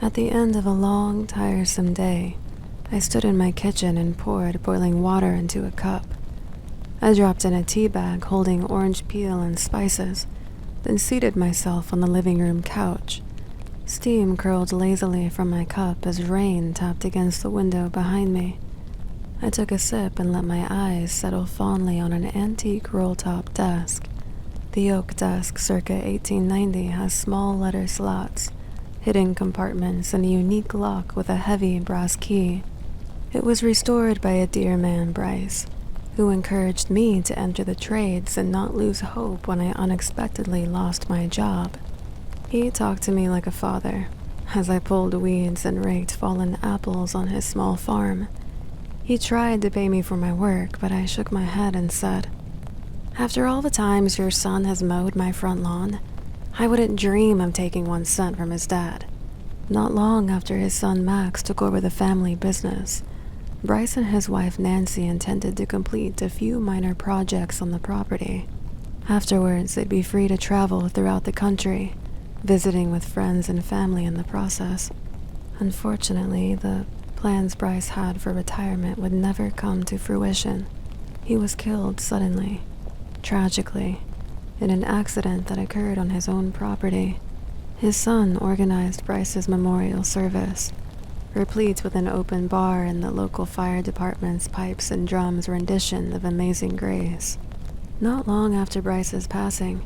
At the end of a long, tiresome day, I stood in my kitchen and poured boiling water into a cup. I dropped in a tea bag holding orange peel and spices, then seated myself on the living room couch. Steam curled lazily from my cup as rain tapped against the window behind me. I took a sip and let my eyes settle fondly on an antique roll-top desk. The oak desk circa 1890 has small letter slots, hidden compartments, and a unique lock with a heavy brass key. It was restored by a dear man, Bryce, who encouraged me to enter the trades and not lose hope when I unexpectedly lost my job. He talked to me like a father, as I pulled weeds and raked fallen apples on his small farm. He tried to pay me for my work, but I shook my head and said, "After all the times your son has mowed my front lawn, I wouldn't dream of taking 1 cent from his dad." Not long after his son Max took over the family business, Bryce and his wife Nancy intended to complete a few minor projects on the property. Afterwards, they'd be free to travel throughout the country, visiting with friends and family in the process. Unfortunately, the plans Bryce had for retirement would never come to fruition. He was killed suddenly, tragically, in an accident that occurred on his own property. His son organized Bryce's memorial service, replete with an open bar and the local fire department's pipes and drums rendition of Amazing Grace. Not long after Bryce's passing,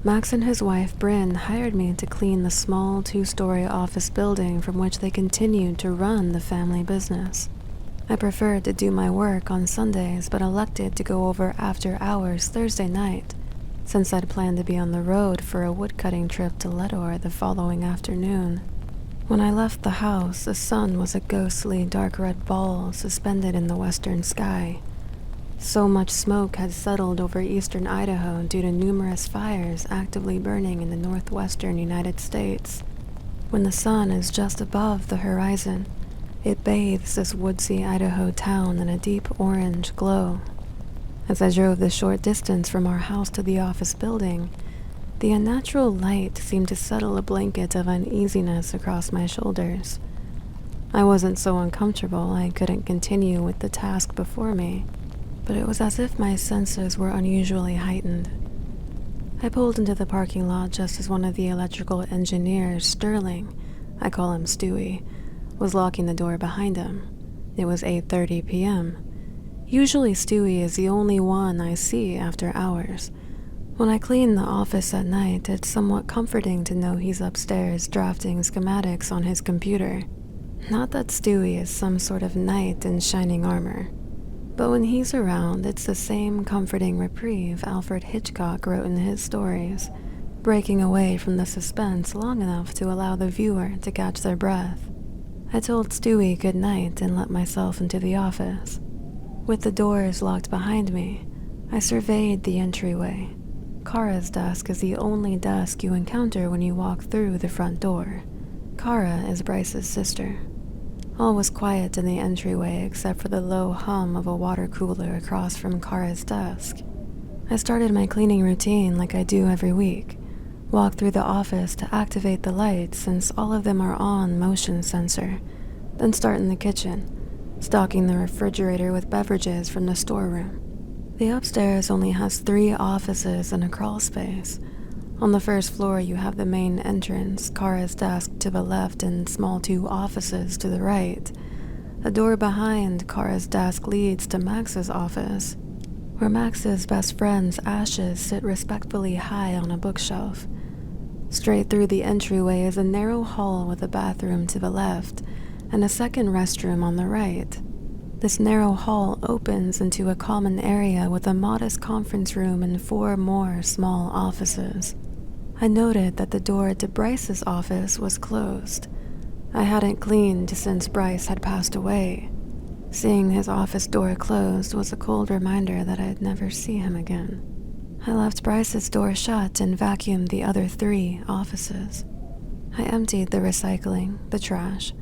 Max and his wife Bryn hired me to clean the small 2-story office building from which they continued to run the family business. I preferred to do my work on Sundays, but elected to go over after hours Thursday night, since I'd planned to be on the road for a woodcutting trip to Ledor the following afternoon. When I left the house, the sun was a ghostly dark red ball suspended in the western sky. So much smoke had settled over eastern Idaho due to numerous fires actively burning in the northwestern United States. When the sun is just above the horizon, it bathes this woodsy Idaho town in a deep orange glow. As I drove the short distance from our house to the office building, the unnatural light seemed to settle a blanket of uneasiness across my shoulders. I wasn't so uncomfortable I couldn't continue with the task before me, but it was as if my senses were unusually heightened. I pulled into the parking lot just as one of the electrical engineers, Sterling, I call him Stewie, was locking the door behind him. It was 8:30 p.m. Usually Stewie is the only one I see after hours. When I clean the office at night, it's somewhat comforting to know he's upstairs drafting schematics on his computer. Not that Stewie is some sort of knight in shining armor, but when he's around, it's the same comforting reprieve Alfred Hitchcock wrote in his stories, breaking away from the suspense long enough to allow the viewer to catch their breath. I told Stewie good night and let myself into the office. With the doors locked behind me, I surveyed the entryway. Kara's desk is the only desk you encounter when you walk through the front door. Kara is Bryce's sister. All was quiet in the entryway except for the low hum of a water cooler across from Kara's desk. I started my cleaning routine like I do every week. Walk through the office to activate the lights since all of them are on motion sensor, then start in the kitchen, stocking the refrigerator with beverages from the storeroom. The upstairs only has 3 offices and a crawl space. On the first floor you have the main entrance, Kara's desk to the left and small 2 offices to the right. A door behind Kara's desk leads to Max's office, where Max's best friend's ashes sit respectfully high on a bookshelf. Straight through the entryway is a narrow hall with a bathroom to the left and a second restroom on the right. This narrow hall opens into a common area with a modest conference room and 4 more small offices. I noted that the door to Bryce's office was closed. I hadn't cleaned since Bryce had passed away. Seeing his office door closed was a cold reminder that I'd never see him again. I left Bryce's door shut and vacuumed the other 3 offices. I emptied the recycling, the trash,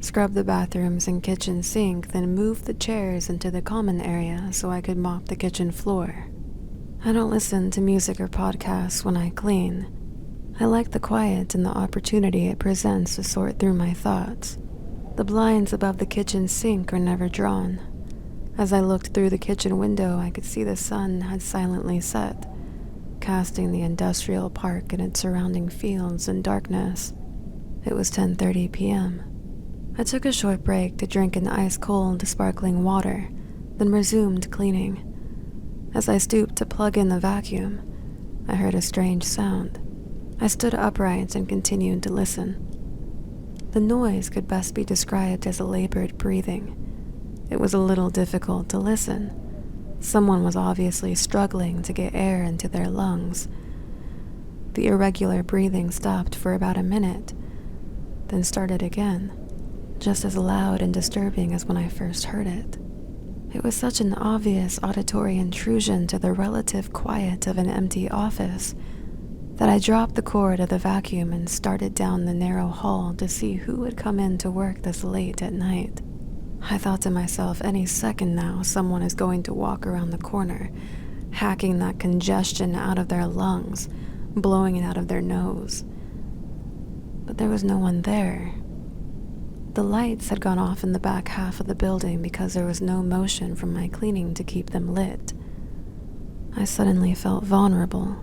scrubbed the bathrooms and kitchen sink, then moved the chairs into the common area so I could mop the kitchen floor. I don't listen to music or podcasts when I clean. I like the quiet and the opportunity it presents to sort through my thoughts. The blinds above the kitchen sink are never drawn. As I looked through the kitchen window, I could see the sun had silently set, casting the industrial park and its surrounding fields in darkness. It was 10:30 p.m. I took a short break to drink an ice-cold, sparkling water, then resumed cleaning. As I stooped to plug in the vacuum, I heard a strange sound. I stood upright and continued to listen. The noise could best be described as a labored breathing. It was a little difficult to listen. Someone was obviously struggling to get air into their lungs. The irregular breathing stopped for about a minute, then started again, just as loud and disturbing as when I first heard it. It was such an obvious auditory intrusion to the relative quiet of an empty office that I dropped the cord of the vacuum and started down the narrow hall to see who would come in to work this late at night. I thought to myself, any second now, someone is going to walk around the corner, hacking that congestion out of their lungs, blowing it out of their nose. But there was no one there. The lights had gone off in the back half of the building because there was no motion from my cleaning to keep them lit. I suddenly felt vulnerable.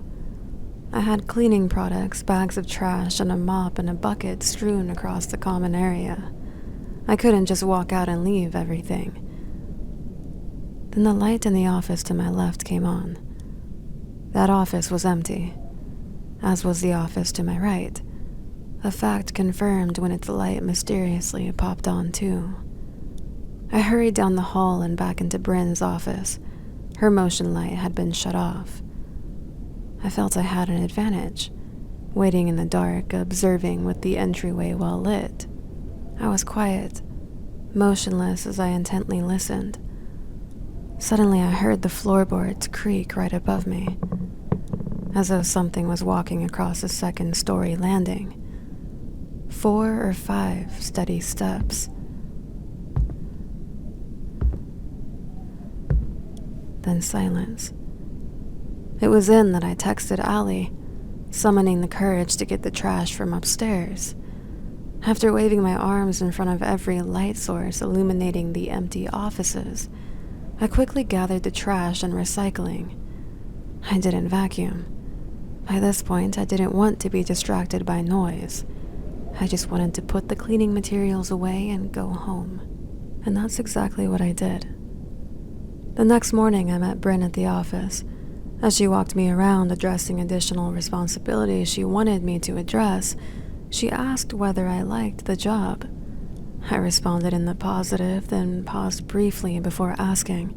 I had cleaning products, bags of trash, and a mop and a bucket strewn across the common area. I couldn't just walk out and leave everything. Then the light in the office to my left came on. That office was empty, as was the office to my right, a fact confirmed when its light mysteriously popped on too. I hurried down the hall and back into Bryn's office. Her motion light had been shut off. I felt I had an advantage, waiting in the dark, observing with the entryway well lit. I was quiet, motionless as I intently listened. Suddenly I heard the floorboards creak right above me, as though something was walking across a second-story landing. 4 or 5 steady steps. Then silence. It was then that I texted Allie, summoning the courage to get the trash from upstairs. After waving my arms in front of every light source illuminating the empty offices, I quickly gathered the trash and recycling. I didn't vacuum. By this point, I didn't want to be distracted by noise. I just wanted to put the cleaning materials away and go home. And that's exactly what I did. The next morning, I met Bryn at the office. As she walked me around addressing additional responsibilities she wanted me to address, she asked whether I liked the job. I responded in the positive, then paused briefly before asking,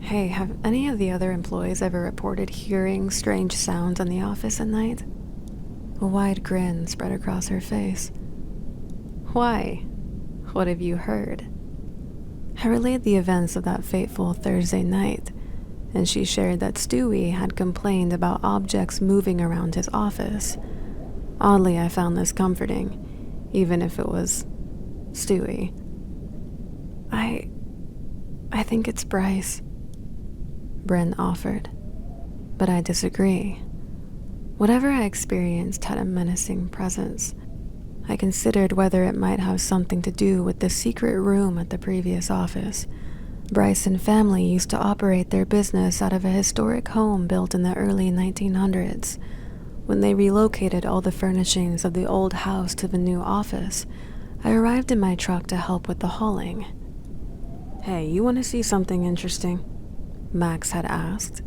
"Hey, have any of the other employees ever reported hearing strange sounds in the office at night?" A wide grin spread across her face. "Why? What have you heard?" I relayed the events of that fateful Thursday night, and she shared that Stewie had complained about objects moving around his office. Oddly, I found this comforting, even if it was Stewie. I think it's Bryce," Bryn offered, but I disagree. Whatever I experienced had a menacing presence. I considered whether it might have something to do with the secret room at the previous office. Bryce and family used to operate their business out of a historic home built in the early 1900s. When they relocated all the furnishings of the old house to the new office, I arrived in my truck to help with the hauling. "Hey, you want to see something interesting?" Max had asked.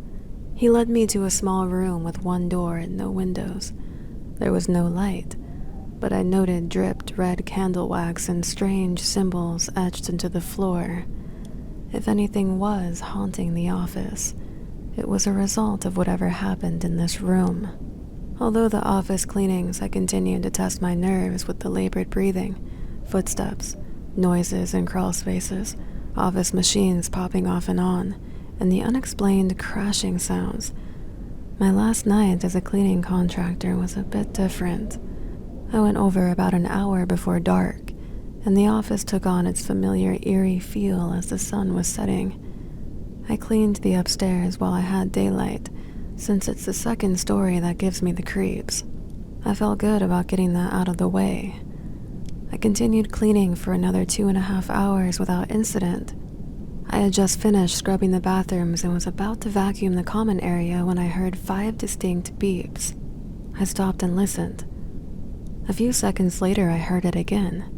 He led me to a small room with one door and no windows. There was no light, but I noted dripped red candle wax and strange symbols etched into the floor. If anything was haunting the office, it was a result of whatever happened in this room. Although the office cleanings, I continued to test my nerves with the labored breathing, footsteps, noises in crawl spaces, office machines popping off and on, and the unexplained crashing sounds. My last night as a cleaning contractor was a bit different. I went over about an hour before dark, and the office took on its familiar eerie feel as the sun was setting. I cleaned the upstairs while I had daylight, since it's the second story that gives me the creeps. I felt good about getting that out of the way. I continued cleaning for another 2.5 hours without incident. I had just finished scrubbing the bathrooms and was about to vacuum the common area when I heard 5 distinct beeps. I stopped and listened. A few seconds later, I heard it again.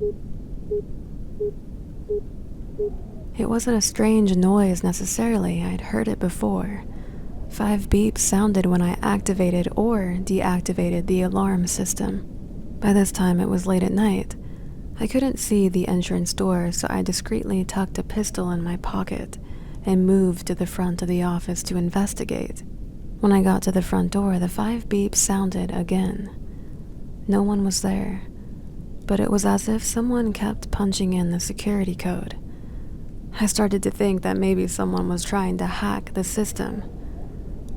It wasn't a strange noise necessarily, I'd heard it before. 5 beeps sounded when I activated or deactivated the alarm system. By this time, it was late at night. I couldn't see the entrance door, so I discreetly tucked a pistol in my pocket and moved to the front of the office to investigate. When I got to the front door, the 5 beeps sounded again. No one was there, but it was as if someone kept punching in the security code. I started to think that maybe someone was trying to hack the system.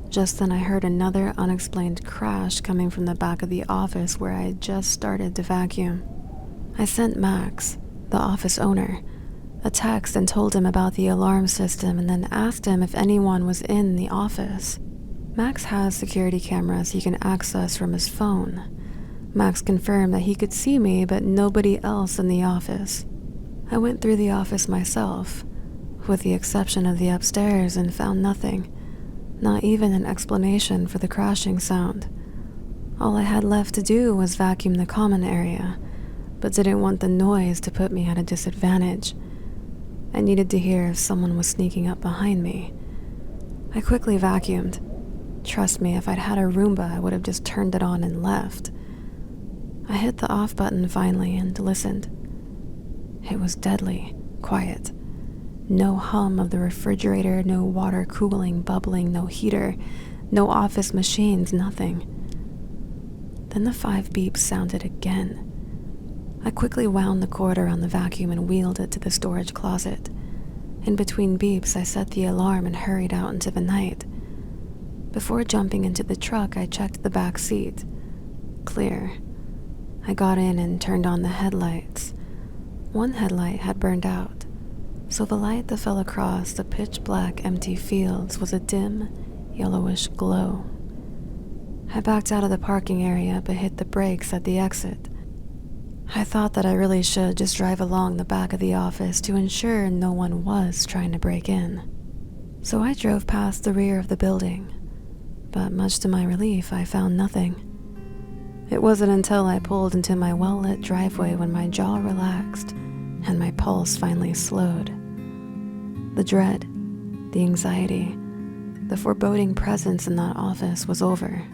Just then I heard another unexplained crash coming from the back of the office where I had just started to vacuum. I sent Max, the office owner, a text and told him about the alarm system and then asked him if anyone was in the office. Max has security cameras he can access from his phone. Max confirmed that he could see me but nobody else in the office. I went through the office myself, with the exception of the upstairs, and found nothing, not even an explanation for the crashing sound. All I had left to do was vacuum the common area, but didn't want the noise to put me at a disadvantage. I needed to hear if someone was sneaking up behind me. I quickly vacuumed. Trust me, if I'd had a Roomba, I would have just turned it on and left. I hit the off button finally and listened. It was deadly quiet. No hum of the refrigerator, no water cooling, bubbling, no heater, no office machines, nothing. Then the 5 beeps sounded again. I quickly wound the cord around the vacuum and wheeled it to the storage closet. In between beeps, I set the alarm and hurried out into the night. Before jumping into the truck, I checked the back seat. Clear. I got in and turned on the headlights. One headlight had burned out, so the light that fell across the pitch-black empty fields was a dim, yellowish glow. I backed out of the parking area but hit the brakes at the exit. I thought that I really should just drive along the back of the office to ensure no one was trying to break in. So I drove past the rear of the building, but much to my relief, I found nothing. It wasn't until I pulled into my well-lit driveway when my jaw relaxed and my pulse finally slowed. The dread, the anxiety, the foreboding presence in that office was over,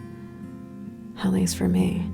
at least for me.